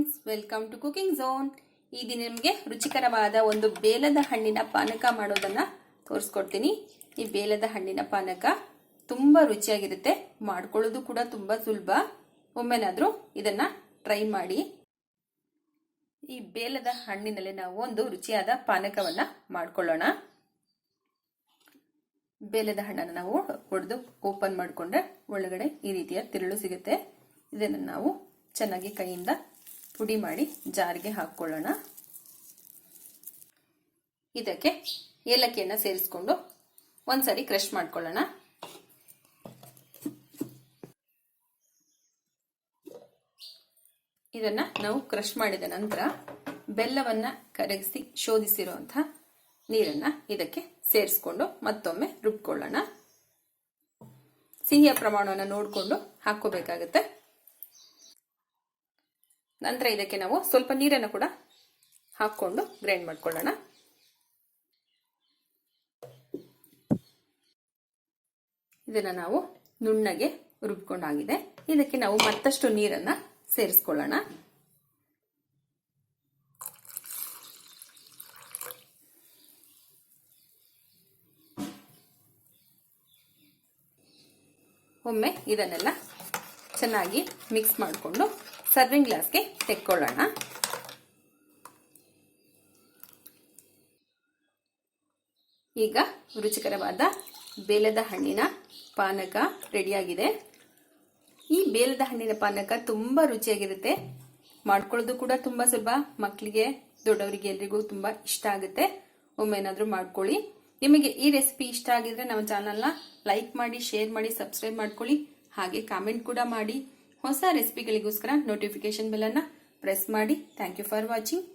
Friends, welcome to cooking zone. ಈ ದಿನ ನಿಮಗೆ ರುಚಿಕರವಾದ ಒಂದು ಬೇಲದ ಹಣ್ಣಿನ ಪಾನಕ ಮಾಡೋದನ್ನ ತೋರಿಸ್ಕೊಡ್ತೀನಿ. ಈ ಬೇಲದ ಹಣ್ಣಿನ ಪಾನಕ ತುಂಬಾ ರುಚಿಯಾಗಿರುತ್ತೆ, ಮಾಡ್ಕೊಳ್ಳೋದು ಕೂಡ ತುಂಬಾ ಸುಲಭ. ಒಮ್ಮೆನಾದ್ರೂ ಇದನ್ನ ಟ್ರೈ ಮಾಡಿ. ಈ ಬೇಲದ ಹಣ್ಣಿನಲ್ಲಿ ನಾವು ಒಂದು ರುಚಿಯಾದ ಪಾನಕವನ್ನ ಮಾಡ್ಕೊಳ್ಳೋಣ. ಬೇಲದ ಹಣ್ಣನ್ನು ನಾವು ಒಡೆದು ಓಪನ್ ಮಾಡಿಕೊಂಡ್ರೆ ಒಳಗಡೆ ಈ ರೀತಿಯ ತಿರುಳು ಸಿಗುತ್ತೆ. ಇದನ್ನು ನಾವು ಚೆನ್ನಾಗಿ ಕೈಯಿಂದ ಪುಡಿ ಮಾಡಿ ಜಾರಿಗೆ ಹಾಕೊಳ್ಳೋಣ. ಇದಕ್ಕೆ ಏಲಕ್ಕಿಯನ್ನು ಸೇರಿಸಿಕೊಂಡು ಒಂದ್ಸರಿ ಕ್ರಷ್ ಮಾಡ್ಕೊಳ್ಳೋಣ. ಇದನ್ನ ನಾವು ಕ್ರಷ್ ಮಾಡಿದ ನಂತರ ಬೆಲ್ಲವನ್ನ ಕರಗಿಸಿ ಶೋಧಿಸಿರುವಂತಹ ನೀರನ್ನ ಇದಕ್ಕೆ ಸೇರಿಸ್ಕೊಂಡು ಮತ್ತೊಮ್ಮೆ ರುಬ್ಕೊಳ್ಳೋಣ. ಸಿಹಿಯ ಪ್ರಮಾಣವನ್ನು ನೋಡಿಕೊಂಡು ಹಾಕೋಬೇಕಾಗುತ್ತೆ. ನಂತರ ಇದಕ್ಕೆ ನಾವು ಸ್ವಲ್ಪ ನೀರನ್ನು ಕೂಡ ಹಾಕೊಂಡು ಗ್ರೈಂಡ್ ಮಾಡ್ಕೊಳ್ಳೋಣ. ಇದನ್ನ ನಾವು ನುಣ್ಣಗೆ ರುಬ್ಕೊಂಡಾಗಿದೆ. ಇದಕ್ಕೆ ನಾವು ಮತ್ತಷ್ಟು ನೀರನ್ನ ಸೇರಿಸ್ಕೊಳ್ಳೋಣ. ಒಮ್ಮೆ ಇದನ್ನೆಲ್ಲ ಚೆನ್ನಾಗಿ ಮಿಕ್ಸ್ ಮಾಡಿಕೊಂಡು ಸರ್ವಿಂಗ್ ಗ್ಲಾಸ್ಗೆ ತೆಕ್ಕೊಳ್ಳೋಣ. ಈಗ ರುಚಿಕರವಾದ ಬೇಲದ ಹಣ್ಣಿನ ಪಾನಕ ರೆಡಿಯಾಗಿದೆ. ಈ ಬೇಲದ ಹಣ್ಣಿನ ಪಾನಕ ತುಂಬಾ ರುಚಿಯಾಗಿರುತ್ತೆ, ಮಾಡ್ಕೊಳ್ಳೋದು ಕೂಡ ತುಂಬಾ ಸುಲಭ. ಮಕ್ಕಳಿಗೆ, ದೊಡ್ಡವರಿಗೆ ಎಲ್ರಿಗೂ ತುಂಬಾ ಇಷ್ಟ ಆಗುತ್ತೆ. ಒಮ್ಮೆ ಏನಾದ್ರೂ ಮಾಡ್ಕೊಳ್ಳಿ. ನಿಮಗೆ ಈ ರೆಸಿಪಿ ಇಷ್ಟ ಆಗಿದ್ರೆ ನಮ್ಮ ಚಾನಲ್ನ ಲೈಕ್ ಮಾಡಿ, ಶೇರ್ ಮಾಡಿ, ಸಬ್ಸ್ಕ್ರೈಬ್ ಮಾಡ್ಕೊಳ್ಳಿ. ಹಾಗೆ ಕಾಮೆಂಟ್ ಕೂಡ ಮಾಡಿ. ಹೊಸ ರೆಸಿಪಿಗಳಿಗೋಸ್ಕರ ನೋಟಿಫಿಕೇಶನ್ ಬೆಲ್ ಅನ್ನ ಪ್ರೆಸ್ ಮಾಡಿ. Thank you for watching.